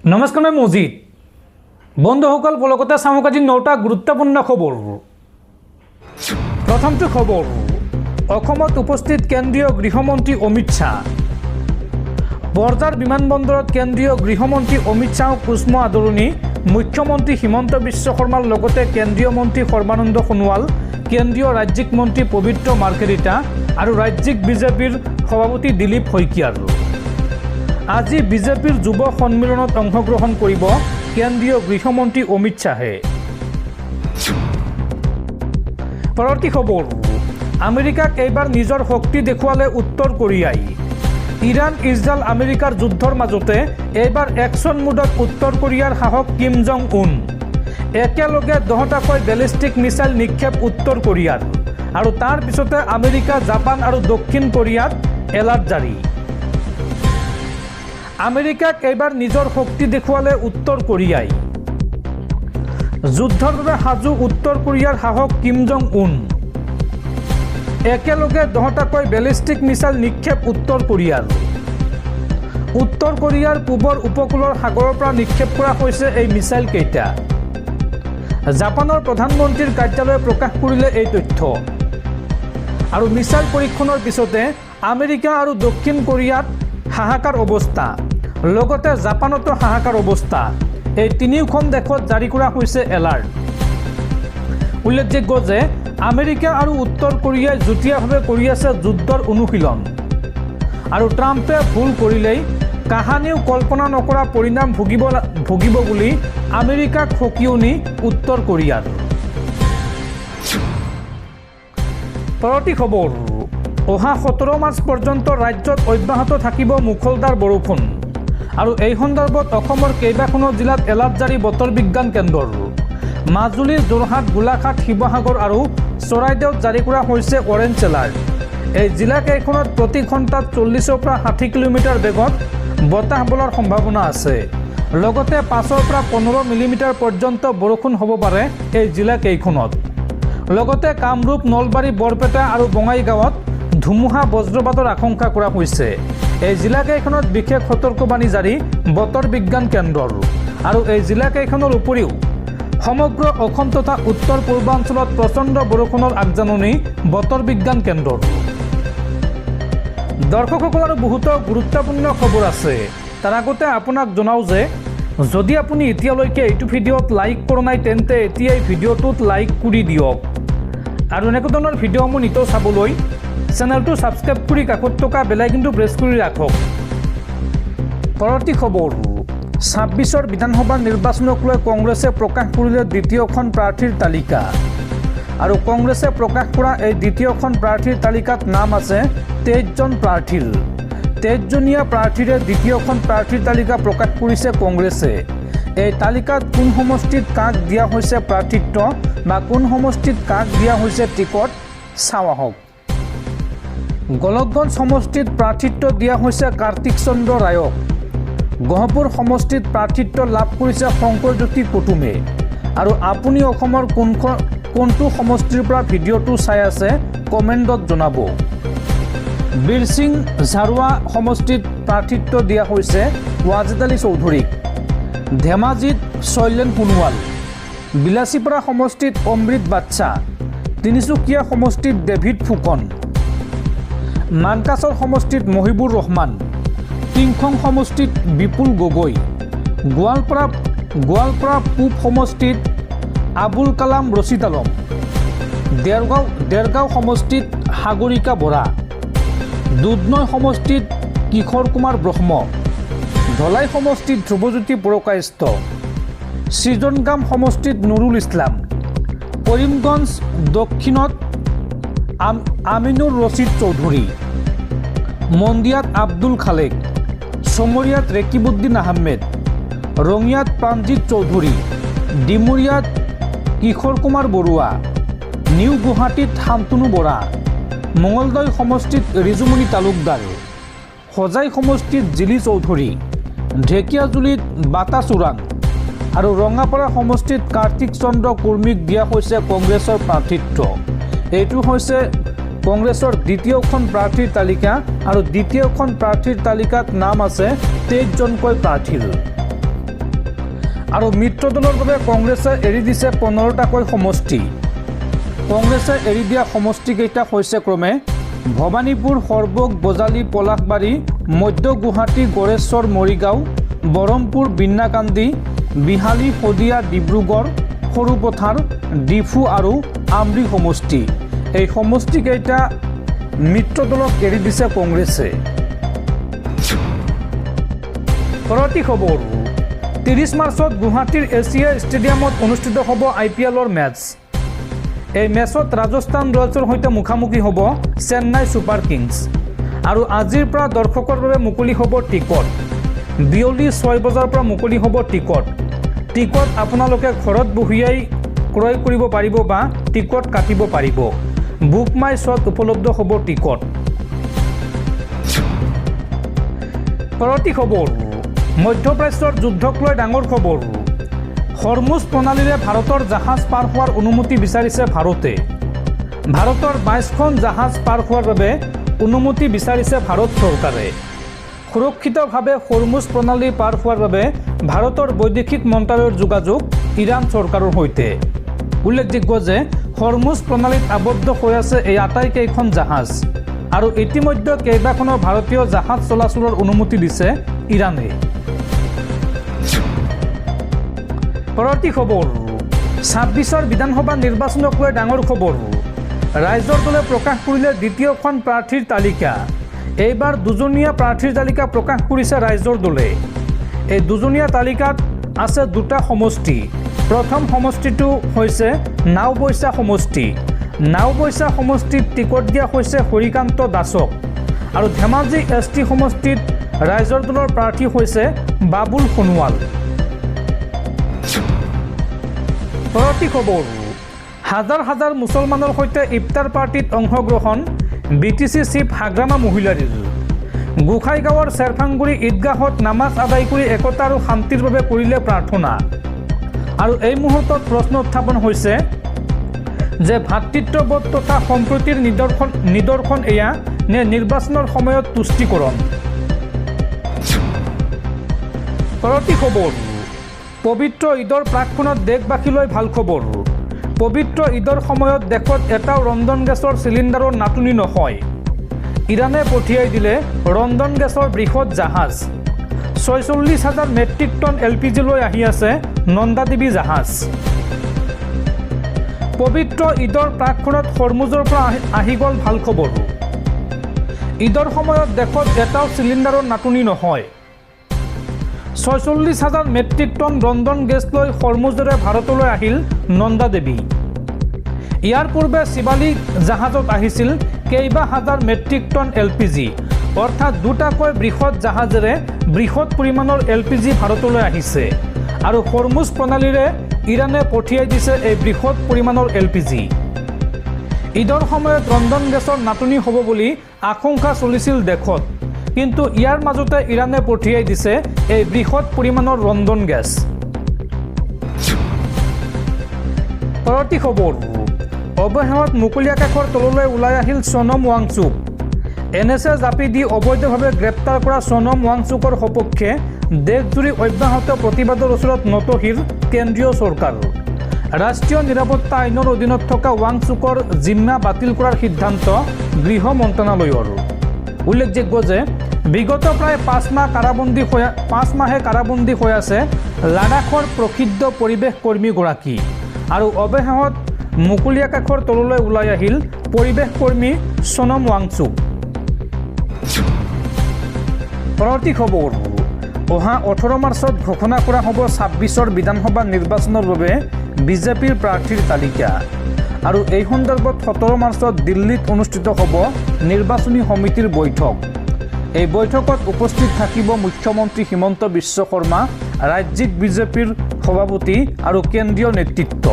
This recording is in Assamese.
নমস্কাৰ, মই মজিদ। বন্ধুসকল, কলকাতা চামক আজি 9টা গুৰুত্বপূৰ্ণ খবৰ। প্ৰথমটো খবৰ, অসমত উপস্থিত কেন্দ্ৰীয় গৃহমন্ত্ৰী অমিত শ্বাহ। বৰঝাৰ বিমানবন্দৰত কেন্দ্ৰীয় গৃহমন্ত্ৰী অমিত শ্বাহক উষ্ম আদৰণি। মুখ্যমন্ত্ৰী হিমন্ত বিশ্ব শৰ্মাৰ লগতে কেন্দ্ৰীয় মন্ত্ৰী সৰ্বানন্দ সোণোৱাল, কেন্দ্ৰীয় ৰাজ্যিক মন্ত্ৰী পবিত্ৰ মাৰ্ঘেৰিটা আৰু ৰাজ্যিক বিজেপিৰ সভাপতি দিলীপ শইকীয়াৰ। আজি বিজেপিৰ যুৱ সন্মিলনত অংশগ্ৰহণ কৰিব কেন্দ্ৰীয় গৃহমন্ত্ৰী অমিত শ্বাহে। পৰৱৰ্তী খবৰ, আমেৰিকাক এইবাৰ নিজৰ শক্তি দেখুৱালে উত্তৰ কোৰিয়াই। ইৰাণ, ইজৰাইল, আমেৰিকাৰ যুদ্ধৰ মাজতে এইবাৰ একশ্যন মোডত উত্তৰ কোৰিয়াৰ শাসক কিম জং উন। একেলগে 10টাকৈ বেলিষ্টিক মিছাইল নিক্ষেপ উত্তৰ কোৰিয়াৰ, আৰু তাৰ পিছতে আমেৰিকা, জাপান আৰু দক্ষিণ কোৰিয়াত এলাৰ্ট জাৰি। আমেৰিকাক এইবাৰ নিজৰ শক্তি দেখুৱালে উত্তৰ কোৰিয়াই। যুদ্ধৰ বাবে সাজু উত্তৰ কোৰিয়াৰ শাসক কিম জং উন। একেলগে 10টাকৈ বেলিষ্টিক মিছাইল নিক্ষেপ উত্তৰ কোৰিয়াৰ। উত্তৰ কোৰিয়াৰ পূবৰ উপকূলৰ সাগৰৰ পৰা নিক্ষেপ কৰা হৈছে এই মিছাইল কেইটা। জাপানৰ প্ৰধানমন্ত্ৰীৰ কাৰ্যালয়ে প্ৰকাশ কৰিলে এই তথ্য। আৰু মিছাইল পৰীক্ষণৰ পিছতে আমেৰিকা আৰু দক্ষিণ কোৰিয়াত হাহাকাৰ অৱস্থা, লগতে জাপানতো হাহাকাৰ অৱস্থা। এই তিনিওখন দেশত জাৰি কৰা হৈছে এলাৰ্ট। উল্লেখযোগ্য যে আমেৰিকা আৰু উত্তৰ কোৰিয়াই যুটীয়াভাৱে কৰি আছে যুদ্ধৰ অনুশীলন। আৰু ট্ৰাম্পে ভুল কৰিলেই কাহানিও কল্পনা নকৰা পৰিণাম ভুগিব বুলি আমেৰিকাক সকিয়নি উত্তৰ কোৰিয়াৰ। পৰৱৰ্তী খবৰ, অহা 17 মাৰ্চ পৰ্যন্ত ৰাজ্যত অব্যাহত থাকিব মুখলধাৰ বৰষুণ। আৰু এই সন্দৰ্ভত অসমৰ কেইবাখনো জিলাত এলাৰ্ট জাৰি বতৰ বিজ্ঞান কেন্দ্ৰৰ। মাজুলী, যোৰহাট, গোলাঘাট, শিৱসাগৰ আৰু চৰাইদেউত জাৰি কৰা হৈছে অৰেঞ্জ এলাৰ্ট। এই জিলাকেইখনত প্ৰতি ঘণ্টাত 40ৰ পৰা 60 কিলোমিটাৰ বেগত বতাহ বলাৰ সম্ভাৱনা আছে। লগতে 5ৰ পৰা 15 মিলিমিটাৰ পৰ্যন্ত বৰষুণ হ'ব পাৰে এই জিলাকেইখনত। লগতে কামৰূপ, নলবাৰী, বৰপেটা আৰু বঙাইগাঁৱত ধুমুহা বজ্ৰপাতৰ আশংকা কৰা হৈছে। এই জিলাকেইখনত বিশেষ সতৰ্কবাণী জাৰি বতৰ বিজ্ঞান কেন্দ্ৰৰ। আৰু এই জিলাকেইখনৰ উপৰিও সমগ্ৰ অসম তথা উত্তৰ পূৰ্বাঞ্চলত প্ৰচণ্ড বৰষুণৰ আগজাননী বতৰ বিজ্ঞান কেন্দ্ৰৰ। দৰ্শকসকল, আৰু বহুতো গুৰুত্বপূৰ্ণ খবৰ আছে। তাৰ আগতে আপোনাক জনাওঁ যে যদি আপুনি এতিয়ালৈকে এইটো ভিডিঅ'ত লাইক কৰা নাই তেন্তে এতিয়াই ভিডিঅ'টোত লাইক কৰি দিয়ক। আৰু এনেকুৱা ধৰণৰ ভিডিঅ'সমূহ নিতৌ চাবলৈ চেনেলটো ছাবস্ক্ৰাইব কৰি কাষত থকা বেলাইকনটো প্ৰেছ কৰি ৰাখক। পৰৱৰ্তী খবৰ, 26ৰ বিধানসভা নিৰ্বাচনক লৈ কংগ্ৰেছে প্ৰকাশ কৰিলে দ্বিতীয়খন প্ৰাৰ্থীৰ তালিকা। আৰু কংগ্ৰেছে প্ৰকাশ কৰা এই দ্বিতীয়খন প্ৰাৰ্থীৰ তালিকাত নাম আছে 23জন প্ৰাৰ্থীৰ। 23জনীয়া প্ৰাৰ্থীৰে দ্বিতীয়খন প্ৰাৰ্থীৰ তালিকা প্ৰকাশ কৰিছে কংগ্ৰেছে। এই তালিকাত কোন সমষ্টিত কাক দিয়া হৈছে প্ৰাৰ্থিত্ব বা কোন সমষ্টিত কাক দিয়া হৈছে টিকট চাওঁ আহক। গলকগঞ্জ সমষ্টিত প্ৰাৰ্থিত্ব দিয়া হৈছে কাৰ্তিক চন্দ্ৰ ৰায়ক। গহপুৰ সমষ্টিত প্ৰাৰ্থিত্ব লাভ কৰিছে শংকৰজ্যোতি কুটুমে। আৰু আপুনি অসমৰ কোনটো সমষ্টিৰ পৰা ভিডিঅ'টো চাই আছে কমেণ্টত জনাব। বীৰসিং ঝাৰুৱা সমষ্টিত প্ৰাৰ্থিত্ব দিয়া হৈছে ৱাজেদ আলী চৌধুৰীক। ধেমাজিত শৈলেন সোণোৱাল। বিলাসীপাৰা সমষ্টিত অমৃত বাদশাহ। তিনিচুকীয়া সমষ্টিত ডেভিড ফুকন। মানকাছৰ সমষ্টিত মহিবুৰ ৰহমান। টিংখং সমষ্টিত বিপুল গগৈ। গোৱালপাৰা পূব সমষ্টিত আবুল কালাম ৰছিদ আলম। দেৰগাঁও সমষ্টিত সাগৰিকা বৰা। দুধনৈ সমষ্টিত কিশোৰ কুমাৰ ব্ৰহ্ম। ধলাই সমষ্টিত ধ্ৰুৱজ্যোতি পুৰকায়স্থ। সৃজনগাম সমষ্টিত নুৰুল ইছলাম। কৰিমগঞ্জ দক্ষিণত আমিনুৰ ৰছিদ চৌধুৰী। মন্দিয়াত আব্দুল খালেক। চমৰীয়াত ৰেকিবুদ্দিন আহমেদ। ৰঙিয়াত প্ৰাণজিৎ চৌধুৰী। ডিমুৰিয়াত কিশোৰ কুমাৰ বৰুৱা। নিউ গুৱাহাটীত শান্তনু বৰা। মঙলদৈ সমষ্টিত ৰিজুমণি তালুকদাৰ। হোজাই সমষ্টিত জিলি চৌধুৰী। ঢেকীয়াজুলিত বাটা চোৰাং। আৰু ৰঙাপাৰা সমষ্টিত কাৰ্তিক চন্দ্ৰ কুৰ্মীক দিয়া হৈছে কংগ্ৰেছৰ প্ৰাৰ্থিত্ব। এইটো হৈছে কংগ্ৰেছৰ দ্বিতীয়খন প্ৰাৰ্থীৰ তালিকা। আৰু দ্বিতীয়খন প্ৰাৰ্থীৰ তালিকাত নাম আছে 23জনকৈ প্ৰাৰ্থীৰ। আৰু মিত্ৰ দলৰ বাবে কংগ্ৰেছে এৰি দিছে 15টাকৈ সমষ্টি। কংগ্ৰেছে এৰি দিয়া সমষ্টিকেইটা হৈছে ক্ৰমে ভৱানীপুৰ, সৰবক, বজালী, পলাশবাৰী, মধ্য গুৱাহাটী, গড়েশ্বৰ, মৰিগাঁও, বৰমপুৰ, বিন্নাকান্দি, বিহালী, শদিয়া, ডিব্ৰুগড়, সৰুপথাৰ, ডিফু আৰু আমৰি সমষ্টি। এই সমষ্টিকেইটা মিত্ৰ দলক এৰি দিছে কংগ্ৰেছে। পৰৱৰ্তী খবৰ, 30 মাৰ্চত গুৱাহাটীৰ এছিয়া ষ্টেডিয়ামত অনুষ্ঠিত হ'ব IPLৰ মেচ। এই মেচত ৰাজস্থান ৰয়েলছৰ সৈতে মুখামুখি হ'ব চেন্নাই ছুপাৰ কিংছ। আৰু আজিৰ পৰা দৰ্শকৰ বাবে মুকলি হ'ব টিকট। বিয়লি 6 বজাৰ পৰা মুকলি হ'ব টিকট। টিকট আপোনালোকে ঘৰত বহিয়াই ক্ৰয় কৰিব পাৰিব বা টিকট কাটিব পাৰিব। বুক মাই শ্ব'ত উপলব্ধ হ'ব টিকট। পৰৱৰ্তী খবৰ, মধ্যপ্ৰাচ্যৰ যুদ্ধক লৈ ডাঙৰ খবৰ। হৰমুজ প্ৰণালীৰে ভাৰতৰ জাহাজ পাৰ হোৱাৰ অনুমতি বিচাৰিছে ভাৰতে। ভাৰতৰ 22খন জাহাজ পাৰ হোৱাৰ বাবে অনুমতি বিচাৰিছে ভাৰত চৰকাৰে। সুৰক্ষিতভাৱে হৰমুজ প্ৰণালী পাৰ হোৱাৰ বাবে ভাৰতৰ বৈদেশিক মন্ত্ৰালয়ৰ যোগাযোগ ইৰাণ চৰকাৰৰ সৈতে। উল্লেখযোগ্য যে হৰমুজ প্ৰণালীত আবদ্ধ হৈ আছে এই আটাইকেইখন জাহাজ আৰু ইতিমধ্যে কেইবাখনো ভাৰতীয় জাহাজ চলাচলৰ অনুমতি দিছে ইৰাণে। পৰৱৰ্তী খবৰ, 26ৰ বিধানসভা নিৰ্বাচনক লৈ ডাঙৰ খবৰ। ৰাইজৰ দলে প্ৰকাশ কৰিলে দ্বিতীয়খন প্ৰাৰ্থীৰ তালিকা। এইবাৰ দুজনীয়া প্ৰাৰ্থীৰ তালিকা প্ৰকাশ কৰিছে ৰাইজৰ দলে। এই দুজনীয়া তালিকাত আছে 2টা সমষ্টি। প্ৰথম সমষ্টিটো হৈছে নাওবৈচা সমষ্টি। নাওবৈচা সমষ্টিত টিকট দিয়া হৈছে হৰিকান্ত দাসক আৰু ধেমাজি ST সমষ্টিত ৰাইজৰ দলৰ প্ৰাৰ্থী হৈছে বাবুল সোণোৱাল। পৰৱৰ্তী খবৰ, হাজাৰ হাজাৰ মুছলমানৰ সৈতে ইফতাৰ পাৰ্টিত অংশগ্ৰহণ BTC চিফ হাগ্ৰামা মহিলাৰীৰ। গোসাইগাঁৱৰ চেৰফাংগুৰি ঈদগাহত নামাজ আদায় কৰি একতা আৰু শান্তিৰ বাবে কৰিলে প্ৰাৰ্থনা। আৰু এই মুহূৰ্তত প্ৰশ্ন উত্থাপন হৈছে যে ভাতৃত্ববোধ তথা সম্প্ৰীতিৰ নিদৰ্শন এয়া নে নিৰ্বাচনৰ সময়ত তুষ্টিকৰণ। পৰৱৰ্তী খবৰ, পবিত্ৰ ঈদৰ প্ৰাকক্ষণত দেশবাসীলৈ ভাল খবৰ। পবিত্ৰ ঈদৰ সময়ত দেশত এটাও ৰন্ধন গেছৰ চিলিণ্ডাৰৰ নাটনি নহয়। ইৰাণে পঠিয়াই দিলে ৰন্ধন গেছৰ বৃহৎ জাহাজ। 46,000 মেট্ৰিক টন LPG লৈ আহি আছে নন্দাদেৱী জাহাজ। পবিত্ৰ ঈদৰ প্ৰাকক্ষণত হৰমুজৰ পৰা আহি গ'ল ভাল খবৰ। ঈদৰ সময়ত দেশত এটাও চিলিণ্ডাৰৰ নাটনি নহয়। 46,000 মেট্ৰিক টন ৰন্ধন গেছ লৈ হৰমুজেৰে ভাৰতলৈ আহিল নন্দাদেৱী। ইয়াৰ পূৰ্বে শিৱালিক জাহাজত আহিছিল কেইবা হাজাৰ মেট্ৰিক টন LPG, অৰ্থাৎ 2টাকৈ বৃহৎ জাহাজেৰে বৃহৎ পৰিমাণৰ LPG ভাৰতলৈ আহিছে আৰু হৰমুজ প্ৰণালীৰে ইৰাণে পঠিয়াই দিছে এই বৃহৎ পৰিমাণৰ LPG। ঈদৰ সময়ত ৰন্ধন গেছৰ নাটনি হ'ব বুলি আশংকা চলিছিল দেশত, কিন্তু ইয়াৰ মাজতে ইৰাণে পঠিয়াই দিছে এই বৃহৎ পৰিমাণৰ ৰন্ধন গেছ। পৰৱৰ্তী খবৰ, অৱশেষত মুকলি আকাশৰ তললৈ ওলাই আহিল সোনম ৱাংচুক। NSA জাপি দি অবৈধভাৱে গ্ৰেপ্তাৰ কৰা সোনম ৱাংচুকৰ সপক্ষে দেশজুৰি অব্যাহত প্ৰতিবাদৰ ওচৰত নতশিৰ কেন্দ্ৰীয় চৰকাৰ। ৰাষ্ট্ৰীয় নিৰাপত্তা আইনৰ অধীনত থকা ৱাংচুকৰ জিম্মা বাতিল কৰাৰ সিদ্ধান্ত গৃহ মন্ত্ৰণালয়ৰ। উল্লেখযোগ্য যে বিগত প্ৰায় 5 মাহে কাৰাবন্দী হৈ আছে লাডাখৰ প্ৰসিদ্ধ পৰিৱেশ কৰ্মীগৰাকী আৰু অৱশেষত মুকলি আকাশৰ তললৈ ওলাই আহিল পৰিৱেশ কৰ্মী সোনম ৱাংচুক। পৰৱৰ্তী খবৰ, অহা 18 মাৰ্চত ঘোষণা কৰা হ'ব 26ৰ বিধানসভা নিৰ্বাচনৰ বাবে বিজেপিৰ প্ৰাৰ্থীৰ তালিকা। আৰু এই সন্দৰ্ভত 17 মাৰ্চত দিল্লীত অনুষ্ঠিত হ'ব নিৰ্বাচনী সমিতিৰ বৈঠক। এই বৈঠকত উপস্থিত থাকিব মুখ্যমন্ত্ৰী হিমন্ত বিশ্ব শৰ্মা, ৰাজ্যিক বিজেপিৰ সভাপতি আৰু কেন্দ্ৰীয় নেতৃত্ব।